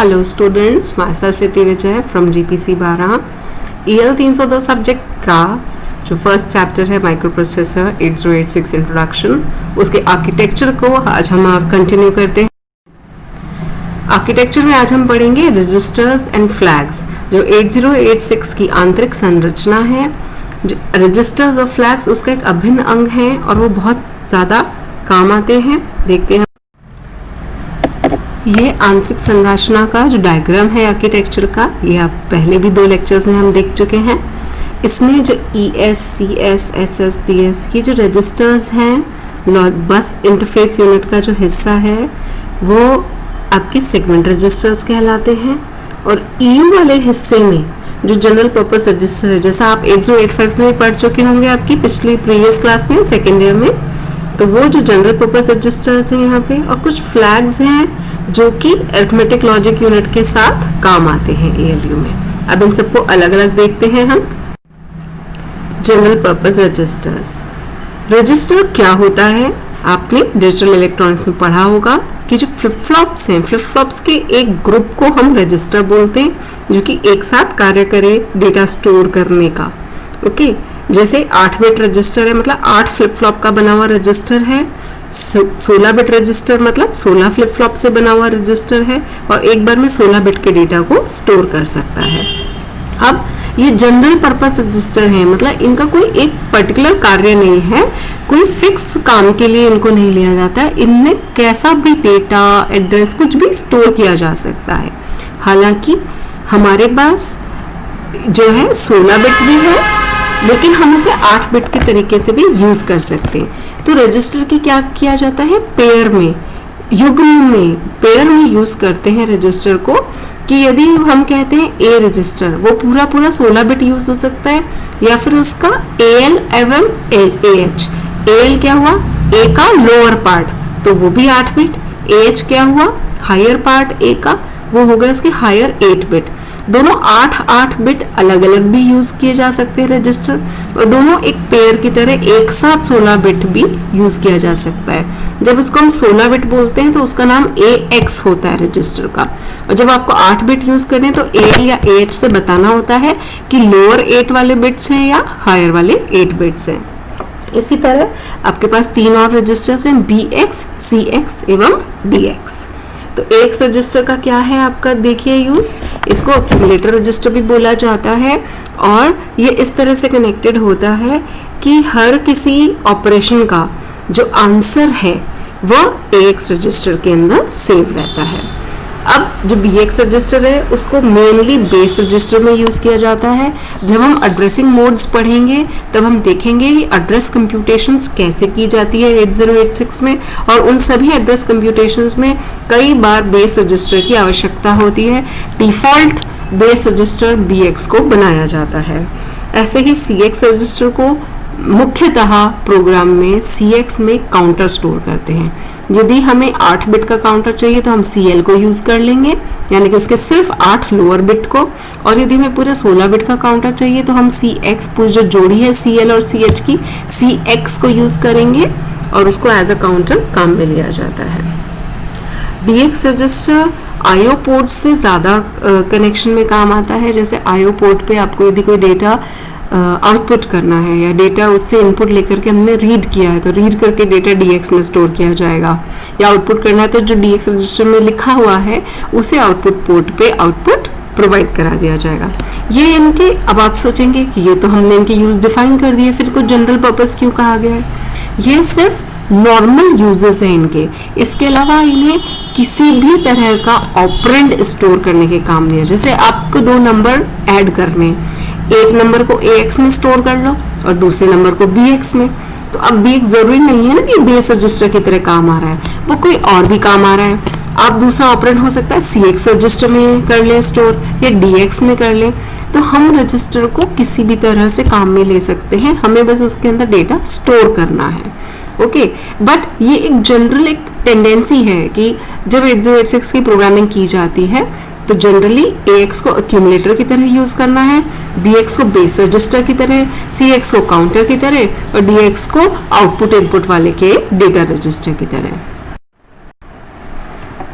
Hello students, my self इति विजय from GPC 12 EL 302 subject का जो फर्स्ट चैप्टर है माइक्रो प्रोसेसर 8086 इंट्रोडक्शन, उसके आर्किटेक्चर को आज हम और कंटिन्यू करते हैं। आर्किटेक्चर में आज हम पढ़ेंगे रजिस्टर्स एंड फ्लैग्स। जो 8086 की आंतरिक संरचना है, जो रजिस्टर्स और फ्लैग्स उसका एक अभिन्न अंग है और वो बहुत ज़्यादा काम आते हैं। देखते हैं ये आंतरिक संरचना का जो डायग्राम है आर्किटेक्चर का, ये आप पहले भी 2 लेक्चर्स में हम देख चुके हैं। इसमें जो ES, CS, SS, DS ये जो रजिस्टर्स हैं, बस इंटरफेस यूनिट का जो हिस्सा है वो आपके सेगमेंट रजिस्टर्स कहलाते हैं। और EU वाले हिस्से में जो जनरल पर्पस रजिस्टर है, जैसा आप 8085 में पढ़ चुके होंगे आपकी पिछली प्रीवियस क्लास में सेकेंड ईयर में, तो वो जो जनरल पर्पस रजिस्टर्स हैं यहाँ पे, और कुछ फ्लैग्स हैं जो कि अरिथमेटिक लॉजिक यूनिट के साथ काम आते हैं ALU में। अब इन सबको अलग अलग देखते हैं हम। General purpose registers. रजिस्टर क्या होता है, आपने डिजिटल इलेक्ट्रॉनिक्स में पढ़ा होगा कि जो फ्लिप फ्लॉप्स हैं, फ्लिप फ्लॉप्स के एक ग्रुप को हम रजिस्टर बोलते हैं, जो कि एक साथ कार्य करे डेटा स्टोर करने का। ओके, जैसे 8 बिट रजिस्टर है, मतलब 8 फ्लिप फ्लॉप का बना हुआ रजिस्टर है। 16 बिट रजिस्टर मतलब 16 फ्लिप फ्लॉप से बना हुआ रजिस्टर है और एक बार में 16 बिट के डेटा को स्टोर कर सकता है। अब ये जनरल पर्पस रजिस्टर है, मतलब इनका कोई एक पर्टिकुलर कार्य नहीं है, कोई फिक्स काम के लिए इनको नहीं लिया जाता है। इनमें कैसा भी डेटा, एड्रेस कुछ भी स्टोर किया जा सकता है। हालांकि हमारे पास जो है 16 बिट भी है, लेकिन हम उसे 8 बिट के तरीके से भी यूज कर सकते हैं। तो रजिस्टर की क्या किया जाता है, पेयर में, युग्म में, पेयर में यूज करते हैं रजिस्टर को। कि यदि हम कहते हैं A रजिस्टर, वो पूरा 16 बिट यूज हो सकता है, या फिर उसका AL एवं AH। AL क्या हुआ, A का लोअर पार्ट, तो वो भी 8 बिट। AH क्या हुआ, हायर पार्ट A का, वो हो गया उसके हायर 8 बिट। दोनों 8 बिट अलग अलग भी यूज किए जा सकते हैं रजिस्टर, और दोनों एक पेयर की तरह एक साथ 16 बिट भी यूज किया जा सकता है। जब इसको हम 16 बिट बोलते हैं तो उसका नाम AX होता है रजिस्टर का, और जब आपको 8 बिट यूज करने हैं तो AL या AH से बताना होता है कि लोअर 8 वाले बिट्स हैं या हायर वाले 8 बिट्स हैं। इसी तरह आपके पास 3 और रजिस्टर्स हैं, BX, CX एवं DX। तो एक रजिस्टर का क्या है आपका, देखिए यूज, इसको एक्यूमुलेटर रजिस्टर भी बोला जाता है, और ये इस तरह से कनेक्टेड होता है कि हर किसी ऑपरेशन का जो आंसर है वह AX रजिस्टर के अंदर सेव रहता है। अब जो BX रजिस्टर है उसको मेनली बेस रजिस्टर में यूज किया जाता है। जब हम एड्रेसिंग मोड्स पढ़ेंगे तब हम देखेंगे कि एड्रेस कंप्यूटेशंस कैसे की जाती है 8086 में, और उन सभी एड्रेस कंप्यूटेशंस में कई बार बेस रजिस्टर की आवश्यकता होती है। डिफॉल्ट बेस रजिस्टर BX को बनाया जाता है। ऐसे ही CX रजिस्टर को मुख्यतः प्रोग्राम में CX में काउंटर स्टोर करते हैं। यदि हमें 8 बिट का काउंटर चाहिए तो हम CL को यूज कर लेंगे, यानी कि उसके सिर्फ 8 लोअर बिट को, और यदि हमें पूरे 16 बिट का काउंटर चाहिए तो हम CX, पूरी जो जोड़ी है CL और CH की, CX को यूज करेंगे और उसको एज अ काउंटर काम में लिया जाता है। DX रजिस्टर IO पोर्ट से ज़्यादा कनेक्शन में काम आता है। जैसे IO पोर्ट पे आपको यदि कोई डेटा आउटपुट करना है या डेटा उससे इनपुट लेकर के हमने रीड किया है तो रीड करके डेटा DX में स्टोर किया जाएगा, या आउटपुट करना है तो जो DX रजिस्टर में लिखा हुआ है उसे आउटपुट पोर्ट पे आउटपुट प्रोवाइड करा दिया जाएगा। ये इनके, अब आप सोचेंगे कि ये तो हमने इनके यूज डिफाइन कर दिए, फिर को जनरल पर्पस क्यों कहा गया है। ये सिर्फ नॉर्मल यूजेस हैं इनके, इसके अलावा इन्हें किसी भी तरह का ऑपरेंड स्टोर करने के काम नहीं है। जैसे आपको 2 नंबर ऐड करने, एक नंबर को AX में स्टोर कर लो और दूसरे नंबर को BX में, तो अब BX जरूरी नहीं है ना कि बेस रजिस्टर की तरह काम आ रहा है, वो कोई और भी काम आ रहा है। आप दूसरा ऑपरेंड हो सकता है CX रजिस्टर में कर ले स्टोर, या DX में कर ले, तो हम रजिस्टर को किसी भी तरह से काम में ले सकते हैं, हमें बस उसके अंदर डेटा स्टोर करना है। ओके, बट ये एक जनरल एक टेंडेंसी है कि जब 8086 की प्रोग्रामिंग की जाती है तो जनरली AX को एक्यूमुलेटर की तरह यूज करना है, BX को बेस रजिस्टर की तरह, CX को काउंटर की तरह और DX को आउटपुट इनपुट वाले के डेटा रजिस्टर की तरह।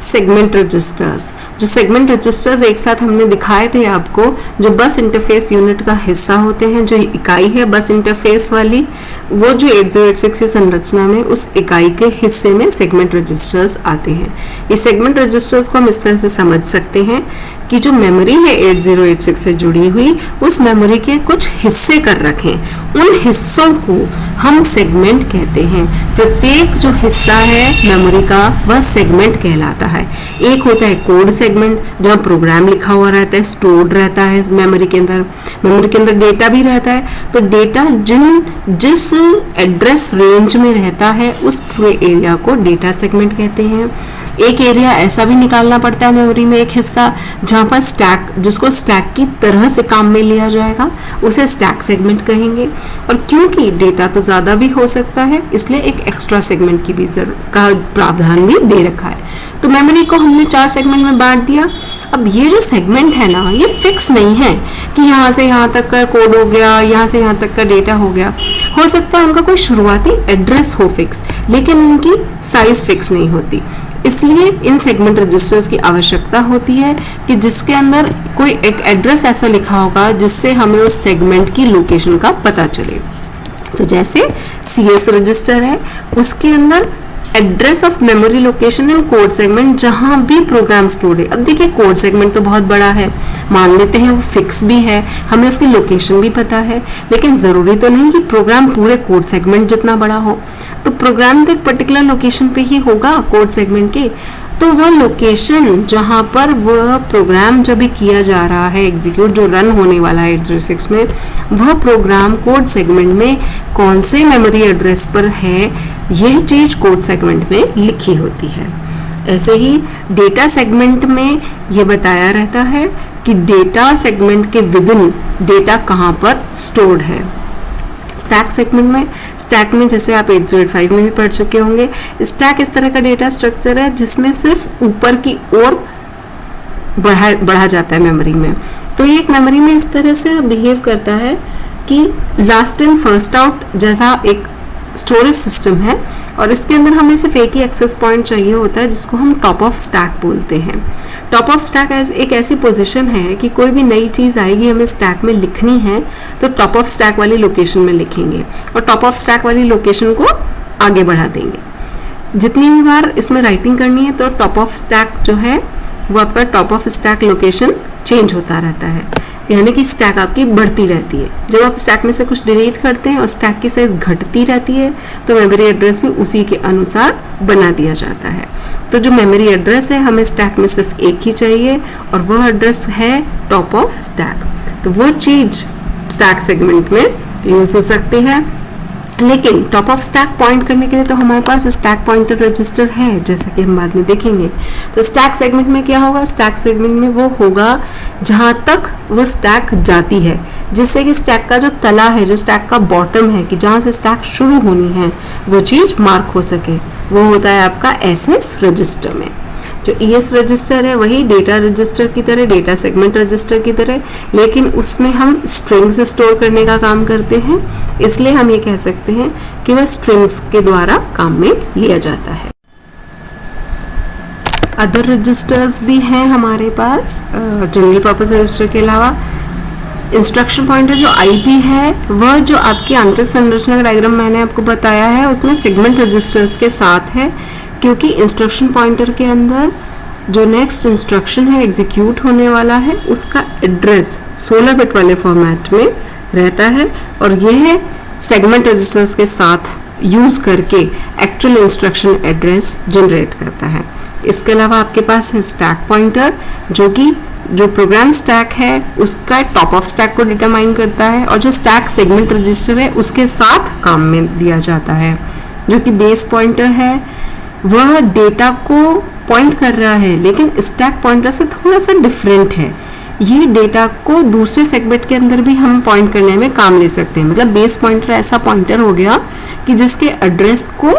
Segment registers. जो सेगमेंट रजिस्टर्स एक साथ हमने दिखाए थे आपको, जो बस इंटरफेस यूनिट का हिस्सा होते हैं, जो इकाई है बस इंटरफेस वाली, वो जो 8086 की संरचना में उस इकाई के हिस्से में सेगमेंट रजिस्टर्स आते हैं। ये सेगमेंट रजिस्टर्स को हम इस तरह से समझ सकते हैं कि जो मेमोरी है 8086 से जुड़ी हुई, उस मेमोरी के कुछ हिस्से कर रखें, उन हिस्सों को हम सेगमेंट कहते हैं। प्रत्येक जो हिस्सा है मेमोरी का वह सेगमेंट कहलाता है। एक होता है कोड सेगमेंट, जहाँ प्रोग्राम लिखा हुआ रहता है, स्टोर्ड रहता है मेमोरी के अंदर डेटा भी रहता है। तो डेटा जिस एड्रेस रेंज में रहता है उस पूरे एरिया को डेटा सेगमेंट कहते हैं। एक एरिया ऐसा भी निकालना पड़ता है मेमोरी में, एक हिस्सा जहाँ पर स्टैक, जिसको स्टैक की तरह से काम में लिया जाएगा, उसे स्टैक सेगमेंट कहेंगे। और क्योंकि डेटा तो ज़्यादा भी हो सकता है, इसलिए एक एक्स्ट्रा सेगमेंट की भी का प्रावधान भी दे रखा है। तो मेमोरी को हमने 4 सेगमेंट में बांट दिया। अब ये जो सेगमेंट है ना, ये फिक्स नहीं है कि यहाँ से यहाँ तक का कोड हो गया, यहाँ से यहाँ तक का डेटा हो गया। हो सकता है उनका कोई शुरुआती एड्रेस हो फिक्स, लेकिन उनकी साइज फिक्स नहीं होती। इसलिए इन सेगमेंट रजिस्टर्स की आवश्यकता होती है कि जिसके अंदर कोई एक एड्रेस ऐसा लिखा होगा जिससे हमें उस सेगमेंट की लोकेशन का पता चले। तो जैसे CS रजिस्टर है, उसके अंदर address of memory location in code segment, जहां भी प्रोग्राम स्टोर्ड है। अब देखिए कोड सेगमेंट तो बहुत बड़ा है, मान लेते हैं वो फिक्स भी है, हमें उसकी लोकेशन भी पता है, लेकिन ज़रूरी तो नहीं कि प्रोग्राम पूरे कोड सेगमेंट जितना बड़ा हो। तो प्रोग्राम तो एक पर्टिकुलर लोकेशन पे ही होगा कोड सेगमेंट के। तो वह लोकेशन जहाँ पर वह प्रोग्राम जो भी किया जा रहा है एग्जीक्यूट, जो रन होने वाला है 8086 में, वह प्रोग्राम कोड सेगमेंट में कौन से मेमोरी एड्रेस पर है, यह चीज कोड सेगमेंट में लिखी होती है। ऐसे ही डेटा सेगमेंट में यह बताया रहता है कि डेटा सेगमेंट के विदिन डेटा कहाँ पर स्टोर्ड है। स्टैक सेगमेंट में, स्टैक में जैसे आप 8085 में भी पढ़ चुके होंगे, स्टैक इस तरह का डेटा स्ट्रक्चर है जिसमें सिर्फ ऊपर की ओर बढ़ा जाता है मेमोरी में। तो ये एक मेमोरी में इस तरह से बिहेव करता है कि लास्ट इन फर्स्ट आउट जैसा एक स्टोरेज सिस्टम है, और इसके अंदर हमें सिर्फ एक ही एक्सेस पॉइंट चाहिए होता है जिसको हम टॉप ऑफ स्टैक बोलते हैं। टॉप ऑफ स्टैक एक ऐसी पोजीशन है कि कोई भी नई चीज़ आएगी हमें स्टैक में लिखनी है तो टॉप ऑफ स्टैक वाली लोकेशन में लिखेंगे और टॉप ऑफ स्टैक वाली लोकेशन को आगे बढ़ा देंगे। जितनी भी बार इसमें राइटिंग करनी है तो टॉप ऑफ स्टैक जो है वो आपका top of stack location change होता रहता है, यानी कि स्टैक आपकी बढ़ती रहती है। जब आप स्टैक में से कुछ डिलीट करते हैं और स्टैक की साइज घटती रहती है तो मेमोरी एड्रेस भी उसी के अनुसार बना दिया जाता है। तो जो मेमोरी एड्रेस है हमें स्टैक में सिर्फ एक ही चाहिए और वह एड्रेस है टॉप ऑफ स्टैक। तो वो चीज स्टैक सेगमेंट में यूज हो सकती है, लेकिन टॉप ऑफ स्टैक पॉइंट करने के लिए तो हमारे पास स्टैक पॉइंटर रजिस्टर है, जैसा कि हम बाद में देखेंगे। तो स्टैक सेगमेंट में क्या होगा, स्टैक सेगमेंट में वो होगा जहां तक वो स्टैक जाती है, जिससे कि स्टैक का जो तला है, जो स्टैक का बॉटम है, कि जहां से स्टैक शुरू होनी है वो चीज मार्क हो सके, वो होता है आपका SS रजिस्टर में। जो ES रजिस्टर है वही डेटा रजिस्टर की तरह, डेटा सेगमेंट रजिस्टर की तरह, लेकिन उसमें हम स्ट्रिंग्स स्टोर करने का काम करते हैं, इसलिए हम ये कह सकते हैं कि वह स्ट्रिंग्स के द्वारा काम में लिया जाता है। अदर रजिस्टर्स भी हैं हमारे पास जनरल पर्पस रजिस्टर के अलावा। इंस्ट्रक्शन पॉइंटर जो IP है वह जो आपकी आंतरिक संरचना का डायग्राम मैंने आपको बताया है उसमें सेगमेंट रजिस्टर्स के साथ है, क्योंकि इंस्ट्रक्शन पॉइंटर के अंदर जो नेक्स्ट इंस्ट्रक्शन है एग्जीक्यूट होने वाला है उसका एड्रेस 16 बिट वाले फॉर्मेट में रहता है और यह सेगमेंट रजिस्टर्स के साथ यूज करके एक्चुअल इंस्ट्रक्शन एड्रेस जनरेट करता है। इसके अलावा आपके पास है स्टैक पॉइंटर, जो कि जो प्रोग्राम स्टैक है उसका टॉप ऑफ स्टैक को डिटरमाइन करता है और जो स्टैक सेगमेंट रजिस्टर है उसके साथ काम में दिया जाता है। जो कि बेस पॉइंटर है वह डेटा को पॉइंट कर रहा है, लेकिन स्टैक पॉइंटर से थोड़ा सा डिफरेंट है। ये डेटा को दूसरे सेगमेंट के अंदर भी हम पॉइंट करने में काम ले सकते हैं। मतलब बेस पॉइंटर ऐसा पॉइंटर हो गया कि जिसके एड्रेस को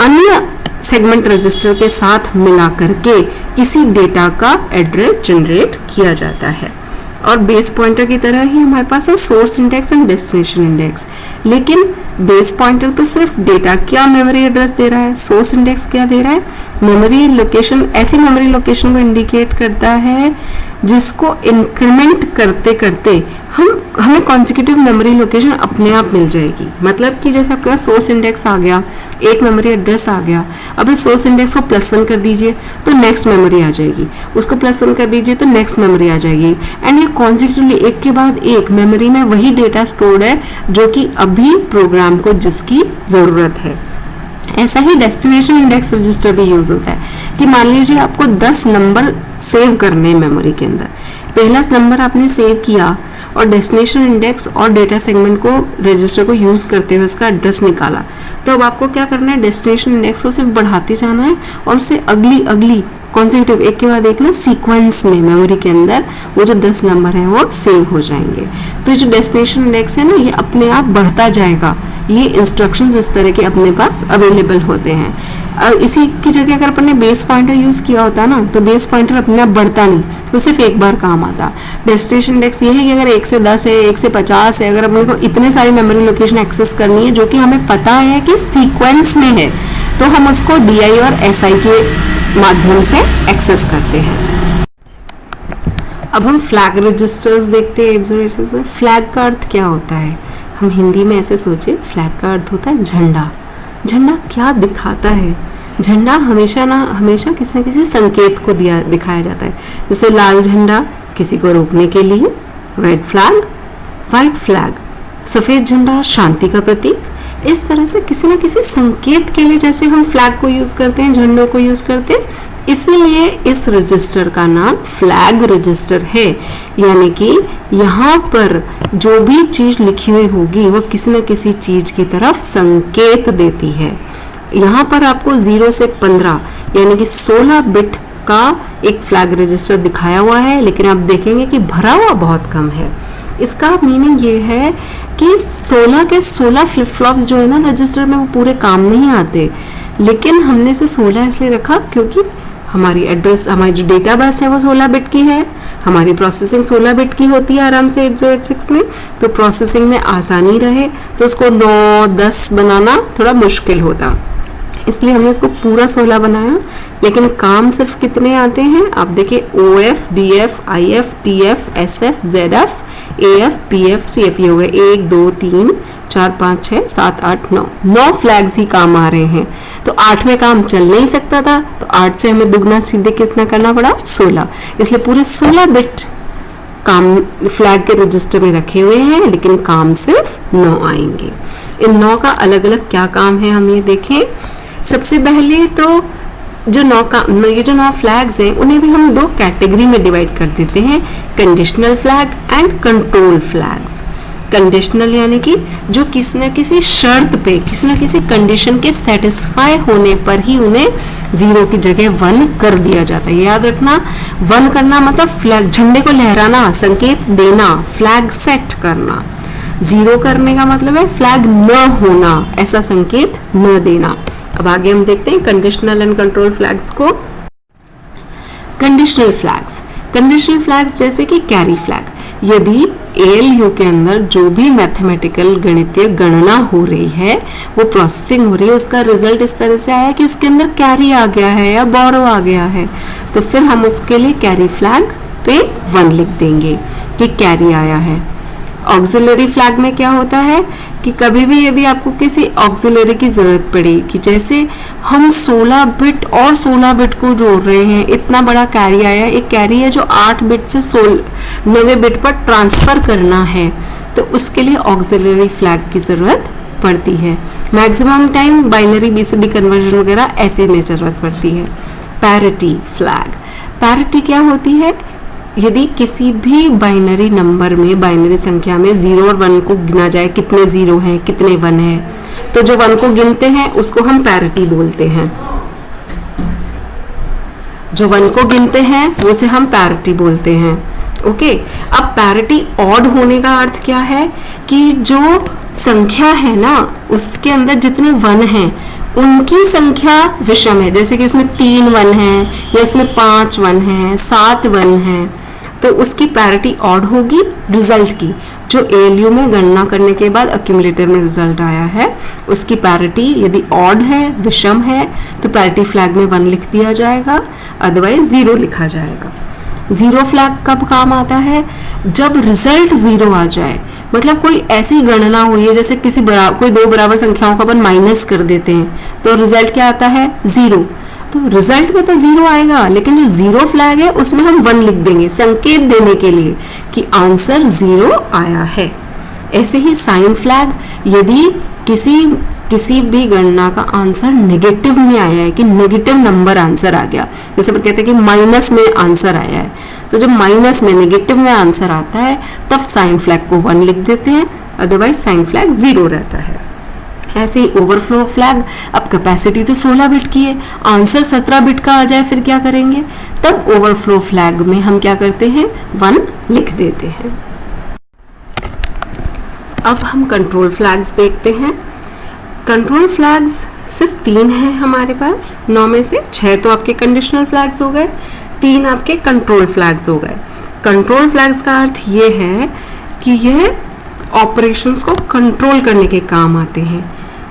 अन्य सेगमेंट रजिस्टर के साथ मिला करके किसी डेटा का एड्रेस जनरेट किया जाता है। और बेस पॉइंटर की तरह ही हमारे पास है source index and destination index. लेकिन बेस पॉइंटर तो सिर्फ डेटा क्या मेमोरी एड्रेस दे रहा है, सोर्स इंडेक्स क्या दे रहा है, मेमोरी लोकेशन, ऐसी मेमोरी लोकेशन को इंडिकेट करता है जिसको इंक्रीमेंट करते करते हमें कॉन्सिक्यूटिव मेमोरी लोकेशन अपने आप मिल जाएगी। मतलब कि जैसे आपके पास सोर्स इंडेक्स आ गया, एक मेमोरी एड्रेस आ गया, अब इस सोर्स इंडेक्स को +1 कर दीजिए तो नेक्स्ट मेमोरी आ जाएगी, उसको +1 कर दीजिए तो नेक्स्ट मेमोरी आ जाएगी, एंड ये कॉन्सिक्यूटिवली एक के बाद एक मेमोरी में वही डेटा स्टोर्ड है जो कि अभी प्रोग्राम को जिसकी ज़रूरत है। ऐसा ही डेस्टिनेशन इंडेक्स रजिस्टर भी यूज होता है कि मान लीजिए आपको 10 नंबर सेव करने हैं मेमोरी के अंदर, पहला नंबर आपने सेव किया और डेस्टिनेशन इंडेक्स और डेटा सेगमेंट को रजिस्टर को यूज करते हुए इसका एड्रेस निकाला, तो अब आपको क्या करना है, डेस्टिनेशन इंडेक्स को सिर्फ बढ़ाते जाना है और उससे अगली कॉन्सेक्यूटिव एक के बाद एक ना सीक्वेंस में मेमोरी के अंदर वो जो 10 नंबर हैं वो सेव हो जाएंगे। तो जो डेस्टिनेशन इंडेक्स है ना, ये अपने आप बढ़ता जाएगा। ये इंस्ट्रक्शंस इस तरह के अपने पास अवेलेबल होते हैं। इसी की जगह अगर अपन ने बेस पॉइंटर यूज किया होता ना, तो बेस पॉइंटर अपने आप बढ़ता नहीं, वो सिर्फ एक बार काम आता। डेस्टिनेशन इंडेक्स ये है कि अगर 1 से 10 है, 1 से 50 है, अगर अपने को इतने सारी मेमोरी लोकेशन एक्सेस करनी है जो कि हमें पता है कि सीक्वेंस में है, तो हम उसको DI और SI के माध्यम से एक्सेस करते हैं। अब हम फ्लैग रजिस्टर्स देखते हैं 8086 से। फ्लैग का अर्थ क्या होता है, हम हिंदी में ऐसे सोचे, फ्लैग का अर्थ होता है झंडा। झंडा क्या दिखाता है, झंडा हमेशा किसी न किसी संकेत को दिखाया जाता है। जैसे लाल झंडा किसी को रोकने के लिए, रेड फ्लैग, वाइट फ्लैग, सफेद झंडा शांति का प्रतीक। इस तरह से किसी न किसी संकेत के लिए जैसे हम फ्लैग को यूज करते हैं, झंडों को यूज करते हैं, इसीलिए इस रजिस्टर का नाम फ्लैग रजिस्टर है। यानी कि यहाँ पर जो भी चीज लिखी हुई होगी वो किसी न किसी चीज की तरफ संकेत देती है। यहाँ पर आपको 0 से 15 यानी कि 16 बिट का एक फ्लैग रजिस्टर दिखाया हुआ है, लेकिन आप देखेंगे कि भरा हुआ बहुत कम है। इसका मीनिंग ये है कि 16 के 16 फ्लिप फ्लॉप्स जो है ना रजिस्टर में, वो पूरे काम नहीं आते। लेकिन हमने इसे 16 इसलिए रखा क्योंकि हमारी जो डेटा बस है वो 16 बिट की है, हमारी प्रोसेसिंग 16 बिट की होती है आराम से 8086 में, तो प्रोसेसिंग में आसानी रहे तो उसको 9, 10 बनाना थोड़ा मुश्किल होता, इसलिए हमने इसको पूरा 16 बनाया। लेकिन काम सिर्फ कितने आते हैं, आप देखिए OF, DF, IF, TF, SF, ZF, AF, PF, CF, ये हो गए 1, 2, 3, 4, 5, 6, 7, 8, 9 फ्लैग्स ही काम आ रहे हैं। तो 8 में काम चल नहीं सकता था, तो 8 से हमें दुगना सीधे कितना करना पड़ा, 16। इसलिए पूरे 16 बिट काम फ्लैग के रजिस्टर में रखे हुए हैं, लेकिन काम सिर्फ 9 आएंगे। इन 9 का अलग अलग क्या काम है हम ये देखें। सबसे पहले तो ये जो 9 फ्लैग्स हैं उन्हें भी हम 2 कैटेगरी में डिवाइड कर देते हैं, conditional flag and control flags. Conditional यानी कि जो किसी न किसी शर्त पे, किसी न किसी कंडीशन के सेटिस्फाई होने पर ही उन्हें 0 की जगह 1 कर दिया जाता है। याद रखना, 1 करना मतलब फ्लैग, झंडे को लहराना, संकेत देना, फ्लैग सेट करना। 0 करने का मतलब है फ्लैग न होना, ऐसा संकेत न देना। अब आगे हम देखते हैं कंडीशनल एंड कंट्रोल फ्लैग्स को। कंडीशनल फ्लैग्स जैसे कि कैरी फ्लैग, यदि ALU के अंदर जो भी मैथमेटिकल गणितीय गणना हो रही है, वो प्रोसेसिंग हो रही है, उसका रिजल्ट इस तरह से आया कि उसके अंदर कैरी आ गया है या बोरो आ गया है, तो फिर हम उसके लिए कैरी फ्लैग पे 1 लिख देंगे कि कैरी आया है। ऑक्सिलरी फ्लैग में क्या होता है कि कभी भी यदि आपको किसी ऑक्सिलरी की जरूरत पड़ी, कि जैसे हम 16 बिट और 16 बिट को जोड़ रहे हैं, इतना बड़ा कैरी आया, एक कैरी है जो 8 बिट से 9 बिट पर ट्रांसफर करना है, तो उसके लिए ऑक्सिलरी फ्लैग की जरूरत पड़ती है। Maximum time binary BCD conversion वगैरह ऐसे में जरूरत पड़ती है। पैरिटी फ्लैग, पैरिटी क्या होती है, यदि किसी भी बाइनरी नंबर में, बाइनरी संख्या में 0 और 1 को गिना जाए, कितने 0 हैं कितने 1 हैं, तो जो 1 को गिनते हैं उसको हम पैरिटी बोलते हैं। जो 1 को गिनते हैं वो से हम पैरिटी बोलते हैं। ओके, अब पैरिटी ऑड होने का अर्थ क्या है कि जो संख्या है ना उसके अंदर जितने 1 हैं उनकी संख्या विषम है, जैसे कि इसमें 3 1 हैं या इसमें 5 1 हैं, 7 1 हैं, तो उसकी पैरिटी ऑड होगी रिजल्ट की, जो ALU में गणना करने के बाद अक्यूमुलेटर में रिजल्ट आया है उसकी पैरिटी यदि ऑड है, विषम है, तो पैरिटी फ्लैग में 1 लिख दिया जाएगा, अदरवाइज 0 लिखा जाएगा। 0 फ्लैग कब काम आता है? जब रिजल्ट 0 आ जाए, मतलब कोई ऐसी गणना हुई है जैसे कोई 2 बराबर संख्याओं का अपन माइनस कर देते हैं तो रिजल्ट क्या आता है? 0। तो रिजल्ट में तो 0 आएगा, लेकिन जो 0 फ्लैग है उसमें हम 1 लिख देंगे संकेत देने के लिए कि आंसर 0 आया है। ऐसे ही साइन फ्लैग, यदि किसी भी गणना का आंसर नेगेटिव में आया है, कि नेगेटिव नंबर आंसर आ गया, जैसे अपन कहते हैं कि माइनस में आंसर आया है, तो जब माइनस में नेगेटिव में आंसर आता है तब साइन फ्लैग को 1 लिख देते हैं, अदरवाइज साइन फ्लैग 0 रहता है। ऐसे ही ओवरफ्लो फ्लैग, अब कैपेसिटी तो 16 बिट की है, आंसर 17 बिट का आ जाए फिर क्या करेंगे? तब ओवरफ्लो फ्लैग में हम क्या करते हैं? 1 लिख देते हैं। अब हम कंट्रोल फ्लैग्स देखते हैं। कंट्रोल फ्लैग्स सिर्फ 3 हैं हमारे पास, 9 में से 6 तो आपके कंडीशनल फ्लैग्स हो गए, 3 आपके कंट्रोल फ्लैग्स हो गए। कंट्रोल फ्लैग्स का अर्थ ये है कि यह ऑपरेशंस को कंट्रोल करने के काम आते हैं,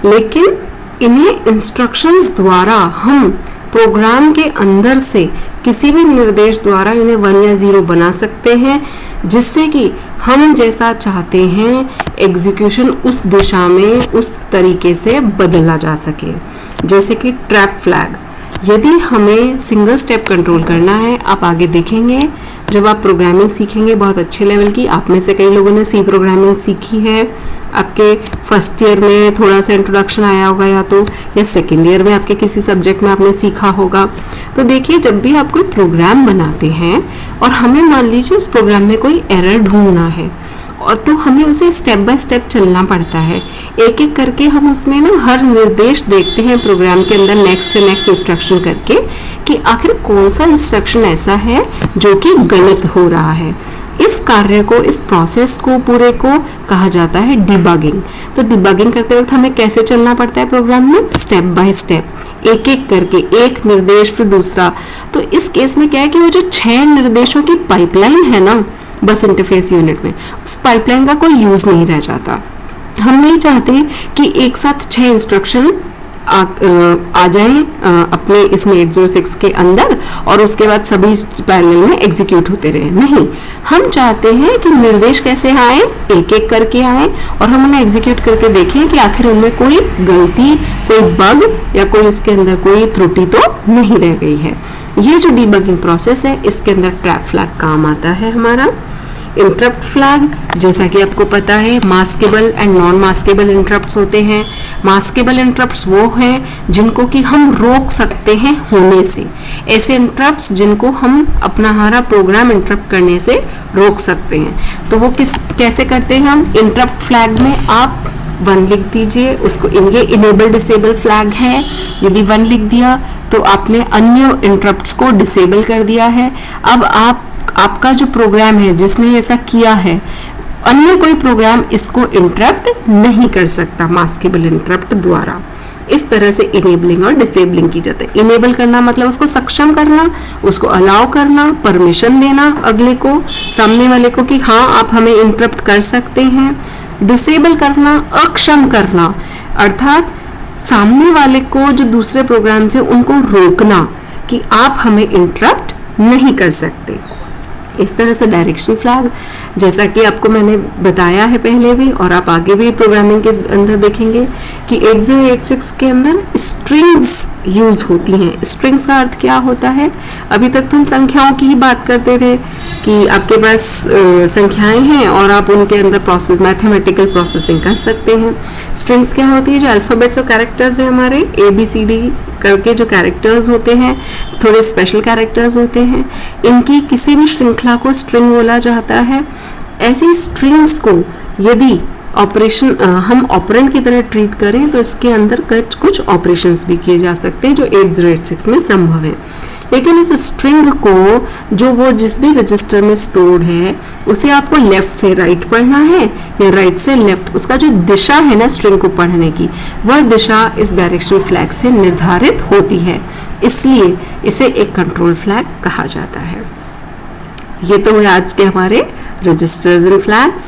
लेकिन इन्हें इंस्ट्रक्शंस द्वारा हम प्रोग्राम के अंदर से किसी भी निर्देश द्वारा इन्हें 1 या 0 बना सकते हैं, जिससे कि हम जैसा चाहते हैं एग्जीक्यूशन उस दिशा में उस तरीके से बदला जा सके। जैसे कि ट्रैप फ्लैग, यदि हमें सिंगल स्टेप कंट्रोल करना है, आप आगे देखेंगे जब आप प्रोग्रामिंग सीखेंगे बहुत अच्छे लेवल की, आप में से कई लोगों ने सी प्रोग्रामिंग सीखी है, आपके फर्स्ट ईयर में थोड़ा सा इंट्रोडक्शन आया होगा या सेकेंड ईयर में आपके किसी सब्जेक्ट में आपने सीखा होगा। तो देखिए, जब भी आप कोई प्रोग्राम बनाते हैं और हमें मान लीजिए उस प्रोग्राम में कोई एरर ढूंढना है, और तो हमें उसे स्टेप बाय स्टेप चलना पड़ता है, एक एक करके हम उसमें ना हर निर्देश देखते हैं प्रोग्राम के अंदर नेक्स्ट से नेक्स्ट इंस्ट्रक्शन करके कि आखिर कौन सा इंस्ट्रक्शन ऐसा है जो कि गलत हो रहा है। इस कार्य को, इस प्रोसेस को पूरे को कहा जाता है डिबगिंग। तो डिबगिंग करते वक्त हमें कैसे चलना पड़ता है प्रोग्राम में? स्टेप बाय स्टेप, एक एक करके, एक निर्देश फिर दूसरा। तो इस केस में क्या है कि वो जो 6 निर्देशों की पाइपलाइन है ना बस इंटरफेस यूनिट में, उस पाइपलाइन का कोई यूज नहीं रह जाता। हम नहीं चाहते कि एक साथ 6 इंस्ट्रक्शन आ जाएं अपने इसमें 806 के अंदर और उसके बाद सभी पैरेलल में एग्जीक्यूट होते रहे। नहीं, हम चाहते हैं कि निर्देश कैसे आए, एक एक करके आए और हम उन्हें एग्जीक्यूट करके देखें कि आखिर उनमें कोई गलती, कोई बग या कोई इसके अंदर कोई त्रुटि तो नहीं रह गई है। ये जो डीबगिंग प्रोसेस है, इसके अंदर ट्रैप फ्लैग काम आता है हमारा। इंटरप्ट फ्लैग, जैसा कि आपको पता है, maskable and non maskable interrupts होते हैं। मास्केबल इंटरप्ट्स वो हैं जिनको कि हम रोक सकते हैं होने से, ऐसे इंटरप्ट्स जिनको हम अपना हमारा प्रोग्राम इंटरप्ट करने से रोक सकते हैं। तो वो कैसे करते हैं हम? इंटरप्ट फ्लैग में आप 1 लिख दीजिए, उसको ये इनेबल डिसेबल फ्लैग है, यदि 1 लिख दिया तो आपने अन्य इंटरप्ट्स को डिसेबल कर दिया है। अब आपका जो प्रोग्राम है जिसने ऐसा किया है, अन्य कोई प्रोग्राम इसको इंटरप्ट नहीं कर सकता मास्केबल इंटरप्ट द्वारा। इस तरह से इनेबलिंग और डिसेबलिंग की जाती है। इनेबल करना मतलब उसको सक्षम करना, उसको अलाउ करना, परमिशन देना अगले को, सामने वाले को कि हाँ आप हमें इंटरप्ट कर सकते हैं। डिसेबल करना, अक्षम करना, अर्थात सामने वाले को जो दूसरे प्रोग्राम से उनको रोकना कि आप हमें इंटरप्ट नहीं कर सकते। इस तरह से डायरेक्शन फ्लैग, जैसा कि आपको मैंने बताया है पहले भी और आप आगे भी प्रोग्रामिंग के अंदर देखेंगे कि 8086 के अंदर स्ट्रिंग्स यूज होती हैं। स्ट्रिंग्स का अर्थ क्या होता है? अभी तक तो हम संख्याओं की ही बात करते थे कि आपके पास संख्याएं हैं और आप उनके अंदर मैथमेटिकल प्रोसेसिंग कर सकते हैं। स्ट्रिंग्स क्या होती है? जो अल्फाबेट्स और कैरेक्टर्स हैं हमारे ABCD करके जो कैरेक्टर्स होते हैं, थोड़े स्पेशल कैरेक्टर्स होते हैं, इनकी किसी भी श्रृंखला को स्ट्रिंग बोला जाता है। ऐसी स्ट्रिंग्स को यदि हम ऑपरेंड की तरह ट्रीट करें तो इसके अंदर कुछ ऑपरेशंस भी किए जा सकते हैं जो 8086 में संभव है। लेकिन उस स्ट्रिंग को जो वो जिस भी रजिस्टर में स्टोर्ड है उसे आपको लेफ्ट से राइट पढ़ना है या राइट से लेफ्ट, उसका जो दिशा है ना स्ट्रिंग को पढ़ने की, वह दिशा इस डायरेक्शन फ्लैग से निर्धारित होती है, इसलिए इसे एक कंट्रोल फ्लैग कहा जाता है। ये तो हुए आज के हमारे रजिस्टर्स एंड फ्लैग्स।